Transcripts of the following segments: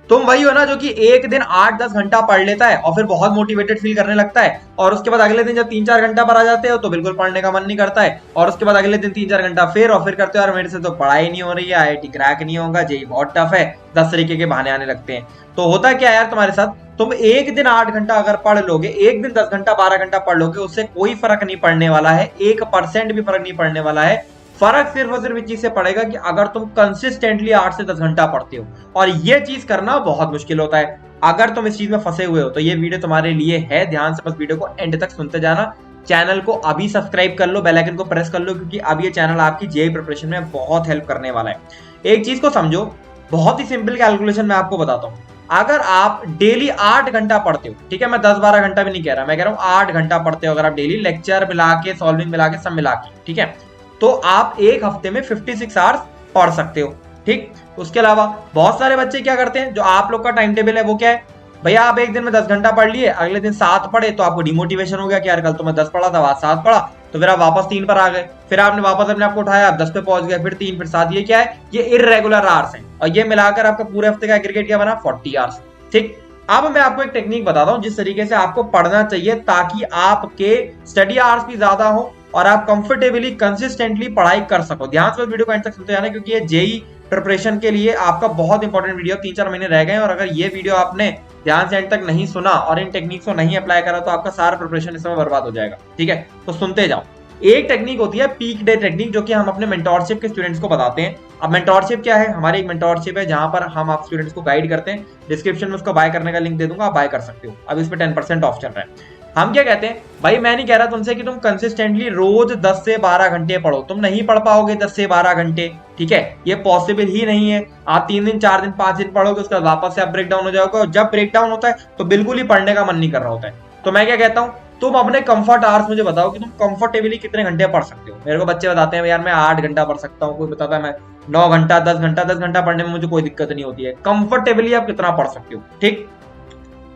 तुम वही हो ना जो कि एक दिन 8-10 घंटा पढ़ लेता है और फिर बहुत मोटिवेटेड फील करने लगता है, और उसके बाद अगले दिन जब 3-4 घंटा पर आ जाते हो तो बिल्कुल पढ़ने का मन नहीं करता है, और उसके बाद अगले दिन 3-4 घंटा फिर, और फिर करते हो यार मेरे से तो पढ़ाई नहीं हो रही है, आईआईटी क्रैक नहीं होगा, जेई बहुत टफ है, 10 तरीके के बहाने आने लगते हैं। तो होता क्या यार तुम्हारे साथ, तुम एक दिन 8 घंटा अगर पढ़ लोगे, एक दिन 10 घंटा 12 घंटा पढ़ लोगे, उससे कोई फर्क नहीं पड़ने वाला है, 1% भी फर्क नहीं पड़ने वाला है। फर्क सिर्फ और सिर्फ इस चीज से पड़ेगा कि अगर तुम कंसिस्टेंटली 8 से 10 घंटा पढ़ते हो, और ये चीज करना बहुत मुश्किल होता है। अगर तुम इस चीज में फंसे हुए हो तो ये वीडियो तुम्हारे लिए है, ध्यान से बस वीडियो को एंड तक सुनते जाना। चैनल को अभी सब्सक्राइब कर लो, बेल आइकन को प्रेस कर लो, क्योंकि अब ये चैनल आपकी जेईई प्रिपरेशन में बहुत हेल्प करने वाला है। एक चीज को समझो, बहुत ही सिंपल कैलकुलेशन मैं आपको बताता हूँ। अगर आप डेली 8 घंटा पढ़ते हो, ठीक है, मैं 10-12 घंटा भी नहीं कह रहा, मैं कह रहा हूँ 8 घंटा पढ़ते हो अगर आप डेली, लेक्चर मिला के, सॉल्विंग मिला के, सब मिला के, ठीक है, तो आप एक हफ्ते में 56 आवर्स पढ़ सकते हो। ठीक, उसके अलावा बहुत सारे बच्चे क्या करते हैं, जो आप लोग का टाइम टेबल है वो क्या है, भैया आप एक दिन में 10 घंटा पढ़ लिए, अगले दिन 7 पढ़े, तो आपको डिमोटिवेशन हो गया कि यार कल तो मैं 10 पढ़ा था, आज 7 पढ़ा, तो फिर आप वापस 3 पर आ गए, फिर आपने वापस अपने आपको उठाया, आप 10 पे पहुंच गए, फिर 3, फिर 7। ये क्या है, ये इररेगुलर आवर्स हैं, और ये मिलाकर आपका पूरे हफ्ते का एग्रीगेट क्या बना, 40 आवर्स। ठीक, अब मैं आपको एक टेक्निक बताता हूं जिस तरीके से आपको पढ़ना चाहिए ताकि आपके स्टडी आवर्स भी ज्यादा हो और आप कंफर्टेबली कंसिस्टेंटली पढ़ाई कर सको। ध्यान से वीडियो को एंड तक सुनते जाना, क्योंकि ये जेईई प्रिपरेशन के लिए आपका बहुत इंपॉर्टेंट वीडियो, 3-4 महीने रह गए, और अगर ये वीडियो आपने ध्यान से एंड तक नहीं सुना और इन टेक्निक्स को नहीं अप्लाई करा तो आपका सारा प्रिपरेशन इस समय बर्बाद हो जाएगा। ठीक है, तो सुनते जाओ। एक टेक्निक होती है पीक डे टेक्निक, जो कि हम अपने मेंटोरशिप के स्टूडेंट्स को बताते हैं। अब मेंटोरशिप क्या है, हमारी एक मेंटोरशिप है जहां पर हम आप स्टूडेंट्स को गाइड करते हैं। डिस्क्रिप्शन में उसको बाय करने का लिंक दे दूंगा, आप बाय कर सकते हो। अब इस पे 10% ऑफ चल रहा है। हम क्या कहते हैं भाई, मैं नहीं कह रहा तुमसे कि तुम कंसिस्टेंटली रोज 10 से 12 घंटे पढ़ो, तुम नहीं पढ़ पाओगे 10 से 12 घंटे, ठीक है, ये पॉसिबल ही नहीं है। आप 3 दिन 4 दिन 5 दिन पढ़ोगे, उसके बाद वापस से आप ब्रेक डाउन हो जाओगे, और जब ब्रेक डाउन होता है तो बिल्कुल ही पढ़ने का मन नहीं कर रहा होता है। तो मैं क्या कहता हूँ, तुम अपने कंफर्ट आवर्स मुझे बताओ कि तुम कंफर्टेबली कितने घंटे पढ़ सकते हो। मेरे को बच्चे बताते हैं यार मैं 8 घंटा पढ़ सकता हूँ, कोई बताता है मैं 9 घंटा, 10 घंटा। 10 घंटा पढ़ने में मुझे कोई दिक्कत नहीं होती है। कंफर्टेबली आप कितना पढ़ सकते हो, ठीक,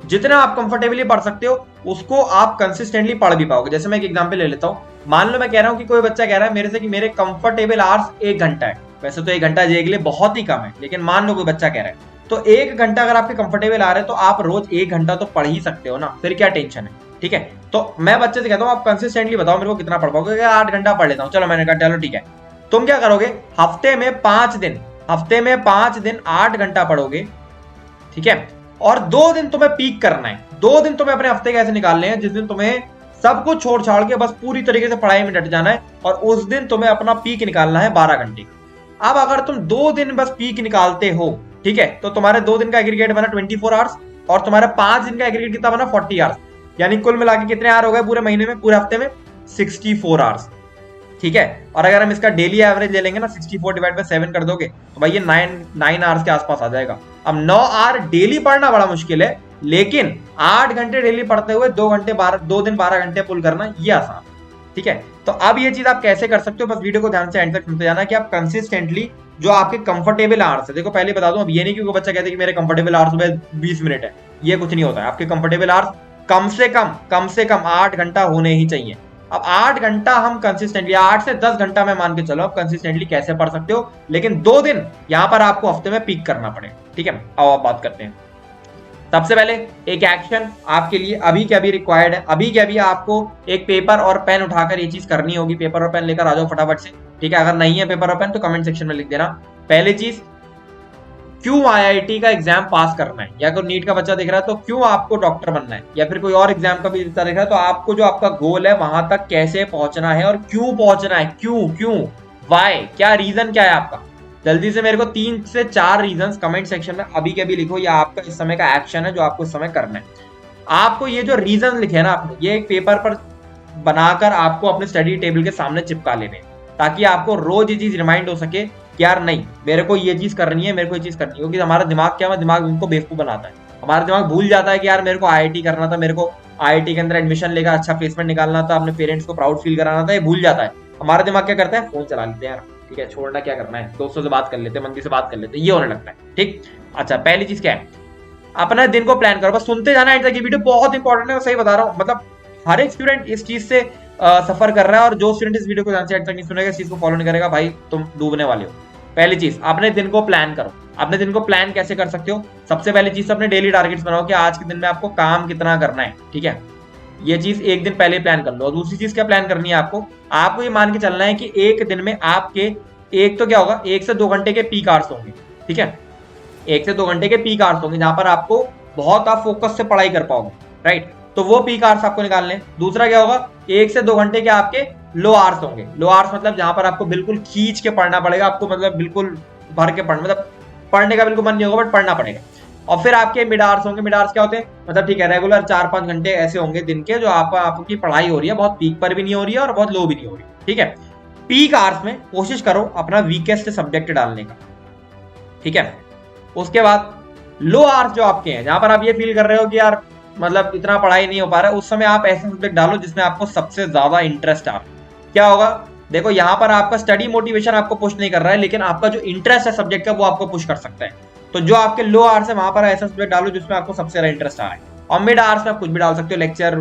जितना आप कंफर्टेबली पढ़ सकते हो उसको आप कंसिस्टेंटली पढ़ भी पाओगे। जैसे मैं एक एग्जांपल ले लेता हूँ, मान लो मैं कह रहा हूँ कि कोई बच्चा कह रहा है मेरे से कि मेरे कंफर्टेबल आवर्स 1 घंटा है। वैसे तो 1 घंटा जे के लिए बहुत ही कम है, लेकिन मान लो कोई बच्चा कह रहा है, तो 1 घंटा अगर आपके कंफर्टेबल आ रहे हैं तो आप रोज 1 घंटा तो पढ़ ही सकते हो ना, फिर क्या टेंशन है। ठीक है, तो मैं बच्चे से कहता हूँ आप कंसिस्टेंटली बताओ मेरे को कितना पढ़ पाओगे। 8 घंटा पढ़ लेता हूँ, चलो मैंने कहा चलो ठीक है। तुम क्या करोगे, हफ्ते में 5 दिन 8 घंटा पढ़ोगे, ठीक है, और 2 दिन तुम्हें पीक करना है। 2 दिन तुम्हें अपने हफ्ते कैसे निकालने हैं, जिस दिन तुम्हें सब कुछ छोड़ छाड़ के बस पूरी तरीके से पढ़ाई में डट जाना है, और उस दिन तुम्हें अपना पीक निकालना है 12 घंटे। अब अगर तुम 2 दिन बस पीक निकालते हो, ठीक है, तो तुम्हारे 2 दिन का एग्रीगेट बना 24 आवर्स, और तुम्हारे 5 दिन का एग्रीगेट कितना बना 40 आवर्स, यानी कुल मिला के कितने आवर हो गए पूरे महीने में, पूरे हफ्ते में 64 आवर्स। ठीक है, और अगर हम इसका डेली एवरेज ले लेंगे ना, 64 डिवाइड बाय 7 कर दोगे तो भाई ये 9 आवर्स के आसपास आ जाएगा। अब 9 आवर डेली पढ़ना बड़ा मुश्किल है, लेकिन 8 घंटे डेली पढ़ते हुए 2 दिन 12 घंटे पुल करना ये आसान। ठीक है, तो अब ये चीज आप कैसे कर सकते हो, बस वीडियो को ध्यान से एंड तक सुनते जाना कि आप कंसिस्टेंटली जो आपके कंफर्टेबल आवर्स है, देखो पहले बता दूं, अब ये नहीं कि बच्चा कहते कि मेरे कंफर्टेबल आवर्स सुबह 20 मिनट है, ये कुछ नहीं होता है। आपके कंफर्टेबल आवर्स कम से कम 8 घंटा होने ही चाहिए। अब 8 घंटा हम कंसिस्टेंटली, 8 से 10 घंटा मैं मान के चलो आप कंसिस्टेंटली कैसे पढ़ सकते हो, लेकिन 2 दिन यहां पर आपको हफ्ते में पीक करना पड़े। ठीक है, अब आप बात करते हैं। सबसे पहले एक एक्शन आपके लिए अभी क्या भी रिक्वायर्ड है, अभी क्या भी आपको एक पेपर और पेन उठाकर ये चीज करनी होगी। पेपर और पेन लेकर आ जाओ फटाफट से, ठीक है, अगर नहीं है पेपर और पेन तो कमेंट सेक्शन में लिख देना। पहली चीज, क्यों आईआईटी का एग्जाम पास करना है, या कोई नीट का बच्चा दिख रहा है तो क्यों आपको डॉक्टर बनना है, या फिर कोई और एग्जाम का भी बच्चा दिख रहा है तो आपको जो आपका गोल है वहां तक कैसे पहुंचना है और क्यों पहुंचना है, क्यों वाई, क्या रीजन क्या है आपका। जल्दी से मेरे को 3 से 4 रीजंस कमेंट सेक्शन में अभी के भी लिखो, या आपका इस समय का एक्शन है जो आपको इस समय करना है। आपको ये जो रीजन लिखे ना आपने, ये एक पेपर पर बनाकर आपको अपने स्टडी टेबल के सामने चिपका लेने, ताकि आपको रोज ये चीज रिमाइंड हो सके कि यार नहीं मेरे को ये चीज करनी है, मेरे को ये चीज करनी है। क्योंकि हमारा दिमाग क्या है, दिमाग उनको बेवकूफ बनाता है। हमारा दिमाग भूल जाता है कि यार मेरे को आईआईटी करना था, मेरे को आईआईटी के अंदर एडमिशन लेकर अच्छा प्लेसमेंट निकालना था, अपने पेरेंट्स को प्राउड फील कराना था, ये भूल जाता है। हमारा दिमाग क्या करता है, फोन चला लेते हैं यार, ठीक है, छोड़ना क्या करना है, दोस्तों से बात कर लेते हैं, मंदी से बात कर लेते हैं, ये होने लगता है। ठीक, अच्छा, पहली चीज क्या है, अपना दिन को प्लान करो, बस सुनते जाना। ये वीडियो बहुत इंपॉर्टेंट है, सही बता रहा हूँ, मतलब हर एक स्टूडेंट इस चीज से सफर कर रहा है, और जो स्टूडेंट इस वीडियो को ध्यान से एंड तक नहीं सुनेगा, इस चीज को फॉलो नहीं करेगा, भाई तुम डूबने वाले हो। पहली चीज, अपने दिन को प्लान करो। अपने दिन को प्लान कैसे कर सकते हो? सबसे पहली चीज तो अपने डेली टारगेट्स बनाओ कि आज के दिन में आपको काम कितना करना है, ठीक है, ये चीज एक दिन पहले प्लान कर लो। और दूसरी चीज क्या प्लान करनी है आपको ये मान के चलना है कि एक दिन में आपके एक तो क्या होगा, 1 से 2 घंटे के पीक आवर्स होंगे, ठीक है, 1 से 2 घंटे के पीक आवर्स होंगे जहां पर आपको बहुत आप फोकस से पढ़ाई कर पाओगे, राइट, तो वो पीक आवर्स आपको निकालने। दूसरा क्या होगा, 1 से 2 घंटे के आपके लो आवर्स होंगे। लो आवर्स मतलब जहां पर आपको बिल्कुल खींच के पढ़ना पड़ेगा, आपको मतलब बिल्कुल भर के पढ़ना, मतलब पढ़ने का बिल्कुल मन नहीं होगा बट पढ़ना पड़ेगा। और फिर आपके मिड आवर्स होंगे। मिड आवर्स क्या होते हैं, मतलब ठीक है, रेगुलर 4-5 घंटे ऐसे होंगे दिन के जो आपकी पढ़ाई हो रही है, बहुत पीक पर भी नहीं हो रही है और बहुत लो भी नहीं हो रही, ठीक है। पीक आवर्स में कोशिश करो अपना वीकेस्ट सब्जेक्ट डालने का, ठीक है। उसके बाद लो आवर्स जो आपके हैं, जहां पर आप ये फील कर रहे हो कि यार मतलब इतना पढ़ाई नहीं हो पा रहा है, उस समय आप ऐसे सब्जेक्ट डालो जिसमें आपको सबसे ज्यादा इंटरेस्ट आ। क्या होगा, देखो यहाँ पर आपका स्टडी मोटिवेशन आपको पुश नहीं कर रहा है, लेकिन आपका जो इंटरेस्ट है सब्जेक्ट का वो आपको पुश कर सकता है। तो जो आपके लो आवर्स है वहां पर ऐसा सब्जेक्ट डालो जिसमें आपको सबसे ज्यादा इंटरेस्ट आ रहा है। और मिड आवर्स में आप कुछ भी डाल सकते हो, लेक्चर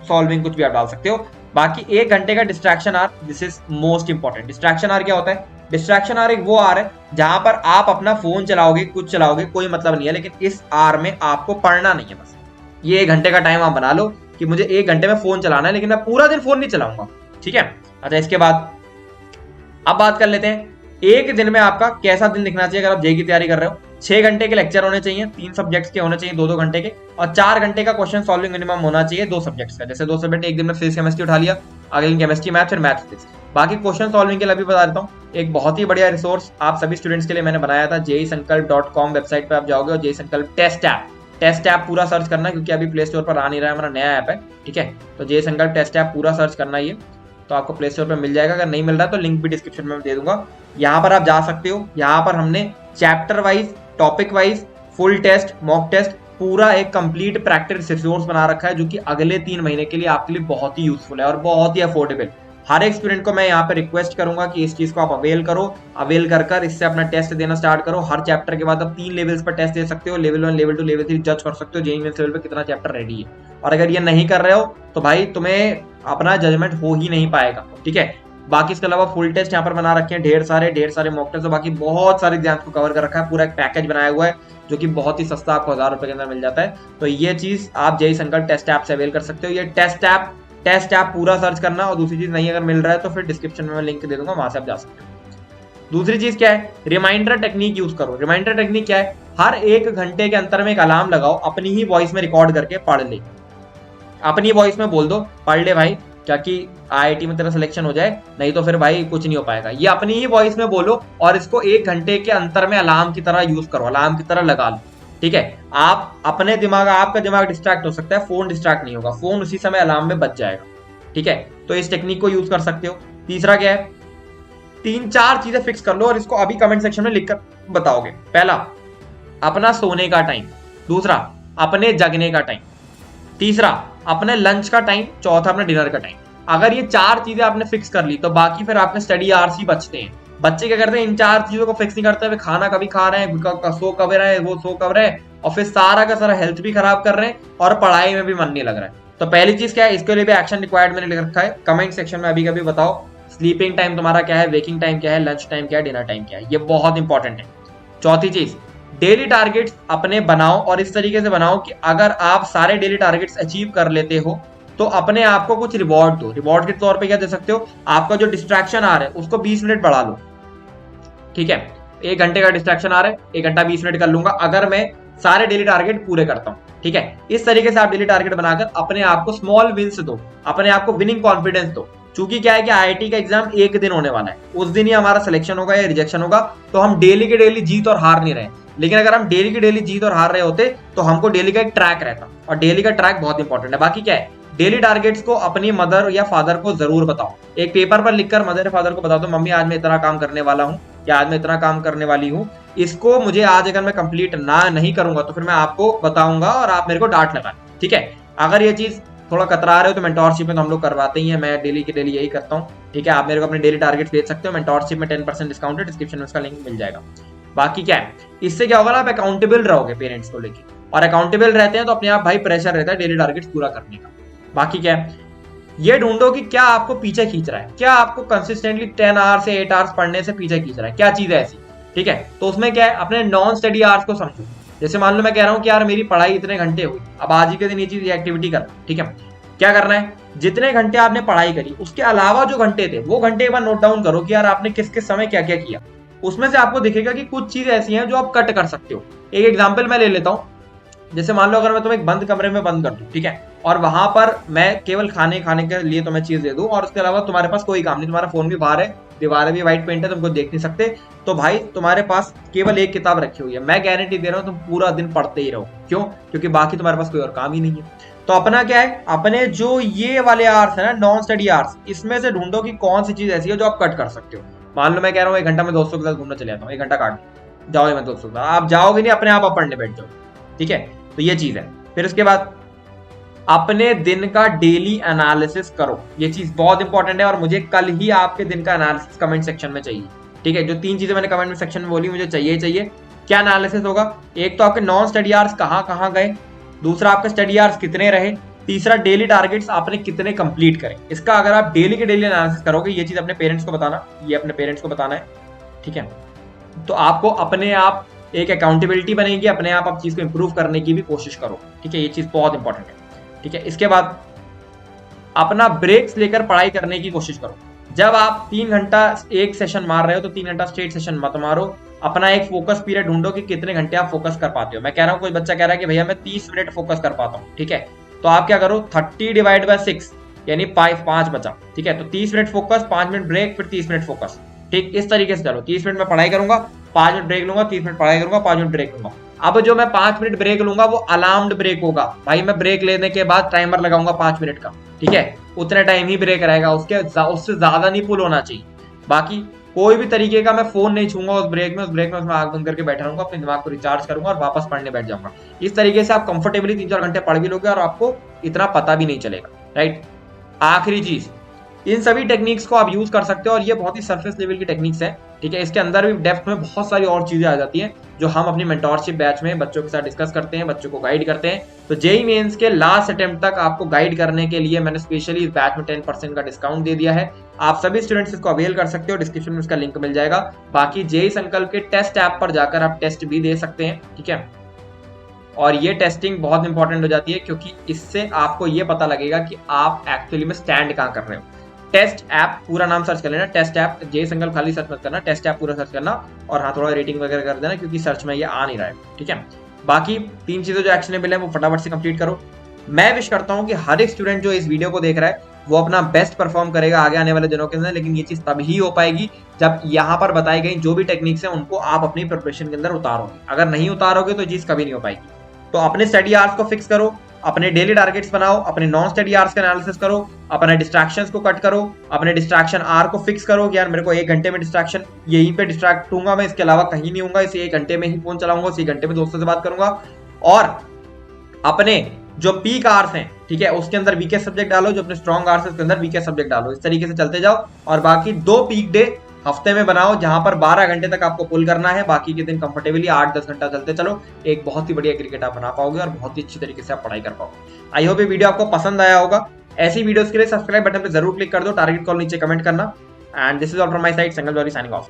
सॉल्विंग कुछ भी आप डाल सकते हो। बाकी 1 घंटे का distraction are, this is most important. Distraction are क्या होता है, डिस्ट्रैक्शन आर एक वो आर है जहां पर आप अपना फोन चलाओगे, कुछ चलाओगे, कोई मतलब नहीं है, लेकिन इस आर में आपको पढ़ना नहीं है। बस ये 1 घंटे का टाइम आप बना लो कि मुझे 1 घंटे में फोन चलाना है, लेकिन मैं पूरा दिन फोन नहीं चलाऊंगा, ठीक है। अच्छा, इसके बाद अब बात कर लेते हैं एक दिन में आपका कैसा दिन दिखना चाहिए। अगर आप जेई की तैयारी कर रहे हो, 6 घंटे के लेक्चर होने चाहिए, 3 सब्जेक्ट्स के होने चाहिए 2-2 घंटे के, और 4 घंटे का क्वेश्चन सॉल्विंग मिनिमम होना चाहिए 2 सब्जेक्ट्स का। जैसे 2 सब्जेक्ट एक दिन में फिजिक्स केमिस्ट्री उठा लिया, अगले दिन केमिस्ट्री मैथ, फिर मैथ फिजिक्स। बाकी क्वेश्चन सॉल्विंग के लिए भी बता देता हूँ, एक बहुत ही बढ़िया रिसोर्स आप सभी स्टूडेंट्स के लिए मैंने बनाया था। JEESankalp.com वेबसाइट पर आप जाओगे और JEESankalp टेस्ट ऐप पूरा सर्च करना, क्योंकि अभी प्ले स्टोर पर आ नहीं रहा है, हमारा नया ऐप है, ठीक है। तो JEESankalp टेस्ट ऐप पूरा सर्च करना, ये तो आपको प्ले स्टोर पर मिल जाएगा। अगर नहीं मिल रहा तो लिंक भी डिस्क्रिप्शन में दे दूंगा, यहाँ पर आप जा सकते हो। यहाँ पर हमने chapter wise, topic wise, full test, mock test, पूरा एक कंप्लीट प्रैक्टिस रिसोर्स बना रखा है जो कि अगले 3 महीने के लिए आपके लिए बहुत ही यूजफुल है और बहुत ही अफोर्डेबल। हर एक स्टूडेंट को मैं यहाँ पे रिक्वेस्ट करूंगा कि इस चीज को आप अवेल करो, अवेल कर इससे अपना टेस्ट देना स्टार्ट करो। हर चैप्टर के बाद आप 3 लेवल्स पर टेस्ट दे सकते हो, लेवल 1, लेवल 2, लेवल 3 जज कर सकते हो जेईई मेंस लेवल पे कितना चैप्टर रेडी है। और अगर ये नहीं कर रहे हो तो भाई तुम्हें अपना जजमेंट हो ही नहीं पाएगा, ठीक है। बाकी इसके अलावा फुल टेस्ट यहाँ पर बना रखे हैं ढेर सारे मॉक टेस्ट, बाकी बहुत सारे एग्जाम्स को कवर कर रखा है। पूरा एक पैकेज बनाया हुआ है जो कि बहुत ही सस्ता, आपको 1000 रुपए के अंदर मिल जाता है। तो ये चीज आप JEESankalp टेस्ट ऐप से अवेल कर सकते हो। ये टेस्ट ऐप पूरा सर्च करना, और दूसरी चीज नहीं अगर मिल रहा है तो फिर डिस्क्रिप्शन में मैं लिंक दे दूंगा, वहां से आप जा सकते हो। दूसरी चीज क्या है, रिमाइंडर टेक्निक यूज करो। रिमाइंडर टेक्निक क्या है, हर 1 घंटे के अंतर में एक अलार्म लगाओ, अपनी ही वॉइस में रिकॉर्ड करके पढ़ ले, अपनी वॉइस में बोल दो पढ़ ले भाई, क्या कि IIT में तेरा सिलेक्शन हो जाए, नहीं तो फिर भाई कुछ नहीं हो पाएगा। ये अपनी ही वॉइस में बोलो और इसको 1 घंटे के अंतर में अलार्म की तरह यूज करो, अलार्म की तरह लगा लो, ठीक है। आप अपने दिमाग, आपका दिमाग डिस्ट्रैक्ट हो सकता है, फोन डिस्ट्रैक्ट नहीं होगा, फोन उसी समय अलार्म में बच जाएगा, ठीक है। तो इस टेक्निक को यूज कर सकते हो। तीसरा क्या है, 3-4 चीजें फिक्स कर लो और इसको अभी कमेंट सेक्शन में लिखकर बताओगे। पहला, अपना सोने का टाइम। दूसरा, अपने जगने का टाइम। तीसरा, अपने लंच का टाइम। चौथा, अपने डिनर का टाइम। अगर ये 4 चीजें आपने फिक्स कर ली तो बाकी फिर आपके स्टडी आवर्स ही बचते हैं। बच्चे क्या करते हैं, इन 4 चीजों को फिक्स नहीं करते हुए खाना कभी खा रहे हैं, सो कब रहे हैं, वो सो कब रहे हैं, और फिर सारा का सारा हेल्थ भी खराब कर रहे हैं और पढ़ाई में भी मन नहीं लग रहा है। तो पहली चीज क्या है, इसके लिए भी एक्शन रिक्वायर्ड मैंने लिख रखा है, कमेंट सेक्शन में अभी कभी बताओ स्लीपिंग टाइम तुम्हारा क्या है, वेकिंग टाइम क्या है, लंच टाइम क्या है, डिनर टाइम क्या है, ये बहुत इंपॉर्टेंट है। चौथी चीज, डेली टारगेट्स अपने बनाओ और इस तरीके से बनाओ कि अगर आप सारे डेली टारगेट्स अचीव कर लेते हो तो अपने आप को कुछ रिवॉर्ड दो। रिवॉर्ड के तौर पे क्या दे सकते हो, आपका जो डिस्ट्रैक्शन आ रहा है उसको 20 मिनट बढ़ा लो, ठीक है। 1 घंटे का डिस्ट्रैक्शन आ रहा है, 1 घंटा 20 मिनट कर लूंगा अगर मैं सारे डेली टारगेट पूरे करता हूं, ठीक है। इस तरीके से आप डेली टारगेट बनाकर अपने आप को स्मॉल विन्स दो, अपने आप को विनिंग कॉन्फिडेंस दो। चूंकि क्या है कि IIT का एग्जाम एक दिन होने वाला है, उस दिन ही हमारा सिलेक्शन होगा या रिजेक्शन होगा, तो हम डेली के डेली जीत और हार नहीं रहे। लेकिन अगर हम डेली की डेली जीत और हार रहे होते तो हमको डेली का एक ट्रैक रहता, और डेली का ट्रैक बहुत इंपॉर्टेंट है। बाकी क्या है, डेली टारगेट्स को अपनी मदर या फादर को जरूर बताओ, एक पेपर पर लिखकर मदर या फादर को बता दो, मम्मी आज मैं इतना काम करने वाला हूँ या आज मैं इतना काम करने वाली हूँ, इसको मुझे आज अगर मैं कंप्लीट नहीं करूंगा तो फिर मैं आपको बताऊंगा और आप मेरे को डांट लगाए, ठीक है। अगर ये चीज थोड़ा कतरा रहे हो तो मेंटोरशिप में तो हम लोग करवाते ही है, मैं डेली के डेली यही करता हूँ, ठीक है। आप मेरे को अपने डेली टारगेट भेज सकते हो, मेंटोरशिप में 10% डिस्काउंट है, डिस्क्रिप्शन में उसका लिंक मिल जाएगा। बाकी क्या है, इससे क्या होगा ना, आप अकाउंटेबल रहोगे पेरेंट्स को लेके, और अकाउंटेबल रहते हैं तो अपने आप भाई प्रेशर रहता है डेली टारगेट्स पूरा करने का। बाकी क्या है, ये ढूंढो कि क्या आपको पीछे खींच रहा है, क्या आपको कंसिस्टेंटली 10 आवर्स से 8 आवर्स पढ़ने से पीछे खींच रहा है, क्या चीज है ऐसी ठीक है। तो उसमें क्या है, अपने नॉन स्टडी आवर्स को समझो। जैसे मान लो मैं कह रहा हूँ कि यार मेरी पढ़ाई इतने घंटे हुई, अब आज ही के दिन ये चीज एक्टिविटी करना, ठीक है। क्या करना है, जितने घंटे आपने पढ़ाई करी उसके अलावा जो घंटे थे वो घंटे एक बार नोट डाउन करो कि यार आपने किस किस समय क्या क्या किया। उसमें से आपको दिखेगा कि कुछ चीज ऐसी हैं जो आप कट कर सकते हो। एक एग्जाम्पल मैं ले लेता हूँ। जैसे मान लो अगर मैं तुम्हें एक बंद कमरे में बंद कर दूं, ठीक है, और वहां पर मैं केवल खाने के लिए तुम्हें चीज दे दूं और उसके अलावा तुम्हारे पास कोई काम नहीं, तुम्हारा फोन भी बाहर है, दीवारें भी व्हाइट पेंट है, तुमको देख नहीं सकते, तो भाई तुम्हारे पास केवल एक किताब रखी हुई है, मैं गारंटी दे रहा हूँ तुम पूरा दिन पढ़ते ही रहो। क्यों? क्योंकि बाकी तुम्हारे पास कोई और काम ही नहीं है। तो अपना क्या है, अपने जो ये वाले आवर्स है ना, नॉन स्टडी आवर्स, इसमें से ढूंढो कि कौन सी चीज ऐसी है जो आप कट कर सकते हो। मान लो मैं कह रहा हूँ 1 घंटा मैं दोस्तों के साथ घूमने चले जाता हूँ, 1 घंटा काट जाओ, मैं दोस्तों के साथ, आप जाओगे नहीं, अपने आप पढ़ने बैठ जाओ, ठीक है। तो ये चीज है। फिर उसके बाद अपने दिन का डेली एनालिसिस करो, ये चीज बहुत इंपॉर्टेंट है और मुझे कल ही आपके दिन का एनालिसिस कमेंट सेक्शन में चाहिए, ठीक है। जो 3 चीजें मैंने कमेंट सेक्शन में बोली मुझे चाहिए ही चाहिए। क्या एनालिसिस होगा, एक तो आपके नॉन स्टडी आवर्स कहाँ गए, दूसरा आपके स्टडी आवर्स कितने रहे, तीसरा डेली टारगेट्स आपने कितने कंप्लीट करे। इसका अगर आप डेली के डेली एनालिसिस करोगे, ये चीज अपने पेरेंट्स को बताना, ये अपने पेरेंट्स को बताना है, ठीक है। तो आपको अपने आप एक अकाउंटेबिलिटी बनेगी, अपने आप चीज को इंप्रूव करने की भी कोशिश करो, ठीक है। ये चीज बहुत इंपॉर्टेंट है, ठीक है। इसके बाद अपना ब्रेक्स लेकर पढ़ाई करने की कोशिश करो। जब आप 3 घंटा एक सेशन मार रहे हो तो 3 घंटा स्ट्रेट सेशन मत मारो, अपना एक फोकस पीरियड ढूंढो कि कितने घंटे आप फोकस कर पाते हो। मैं कह रहा हूँ, कोई बच्चा कह रहा है कि भैया मैं 30 मिनट फोकस कर पाता हूँ, ठीक है, तो आप क्या करो, 30 डिवाइड बाय 6 यानी 5 बचा, ठीक है। तो 30 मिनट फोकस, 5 मिनट ब्रेक, फिर 30 मिनट फोकस, ठीक, इस तरीके से चलो। 30 मिनट में पढ़ाई करूंगा, 5 मिनट ब्रेक लूंगा, 30 मिनट पढ़ाई करूंगा, 5 मिनट ब्रेक लूंगा। अब जो मैं 5 मिनट ब्रेक लूंगा वो अलार्म्ड ब्रेक होगा भाई, मैं ब्रेक लेने के बाद टाइमर लगाऊंगा 5 मिनट का, ठीक है, उतने टाइम ही ब्रेक रहेगा, उससे ज्यादा नहीं पुल होना चाहिए। बाकी कोई भी तरीके का मैं फोन नहीं छूंगा उस ब्रेक में उसमें आंख बंद करके बैठा रहूंगा, अपने दिमाग को रिचार्ज करूंगा और वापस पढ़ने बैठ जाऊंगा। इस तरीके से आप कंफर्टेबली 3-4 घंटे पढ़ भी लोगे और आपको इतना पता भी नहीं चलेगा, राइट। आखिरी चीज, इन सभी टेक्निक्स को आप यूज कर सकते हो और ये बहुत ही सरफेस लेवल की टेक्निक्स है, ठीक है। इसके अंदर भी डेप्थ में बहुत सारी और चीजें आ जाती हैं जो हम अपनी मेंटोरशिप बैच में बच्चों के साथ डिस्कस करते हैं, बच्चों को गाइड करते हैं। तो जेईई मेंस के लास्ट अटेम्प्ट तक आपको गाइड करने के लिए मैंने स्पेशली इस बैच में 10% का डिस्काउंट दे दिया है। आप सभी स्टूडेंट्स इसको अवेल कर सकते हो, डिस्क्रिप्शन में इसका लिंक मिल जाएगा। बाकी जेईई संकल्प के टेस्ट ऐप पर जाकर आप टेस्ट भी दे सकते हैं, ठीक है। और ये टेस्टिंग बहुत इंपॉर्टेंट हो जाती है क्योंकि इससे आपको ये पता लगेगा कि आप एक्चुअली में स्टैंड कहाँ कर रहे हो। टेस्ट ऐप पूरा नाम सर्च कर लेना, टेस्ट ऐप, जेईई संकल्प खाली सर्च मत करना, टेस्ट ऐप पूरा सर्च करना, और हाँ थोड़ा रेटिंग वगैरह कर देना क्योंकि सर्च में ये आ नहीं रहा है, ठीक है। बाकी 3 चीजें जो एक्शनेबल है वो फटाफट से कंप्लीट करो। मैं विश करता हूँ कि हर एक स्टूडेंट जो इस वीडियो को देख रहा है वो अपना बेस्ट परफॉर्म करेगा आगे आने वाले दिनों के अंदर, लेकिन ये चीज तभी हो पाएगी जब यहाँ पर बताई गई जो भी टेक्निक्स है उनको आप अपनी प्रिपरेशन के अंदर उतारोगे। अगर नहीं उतारोगे तो चीज कभी नहीं हो पाएगी। तो अपने स्टडी आवर्स को फिक्स करो, अपने डेली टारगेट्स बनाओ, अपने नॉन स्टडी आवर्स का एनालिसिस करो, अपने डिस्ट्रैक्शंस को कट करो, अपने डिस्ट्रैक्शन आर को फिक्स करो कि यार मेरे को 1 घंटे में डिस्ट्रैक्शन यहीं पे डिस्ट्रैक्ट होऊंगा मैं, इसके अलावा कहीं नहीं होऊंगा, इस 1 घंटे में ही फोन चलाऊंगा, इसी घंटे में दोस्तों से बात करूंगा। और अपने जो पीक आवर्स हैं, ठीक है, उसके अंदर वीकेस्ट सब्जेक्ट डालो, जो अपने स्ट्रॉन्ग आवर्स है उसके अंदर वीकेस्ट सब्जेक्ट डालो। इस तरीके से चलते जाओ और बाकी 2 पीक डे हफ्ते में बनाओ जहां पर 12 घंटे तक आपको पुल करना है, बाकी के दिन कंफर्टेबली 8-10 घंटा चलते चलो। एक बहुत ही बढ़िया क्रिकेट आप बना पाओगे और बहुत ही अच्छी तरीके से आप पढ़ाई कर पाओगे। आई होप ये वीडियो आपको पसंद आया होगा। ऐसी वीडियोस के लिए सब्सक्राइब बटन पे जरूर क्लिक कर दो, टारगेट कॉल नीचे कमेंट करना। And this is all from my side, Sangal Johri signing of.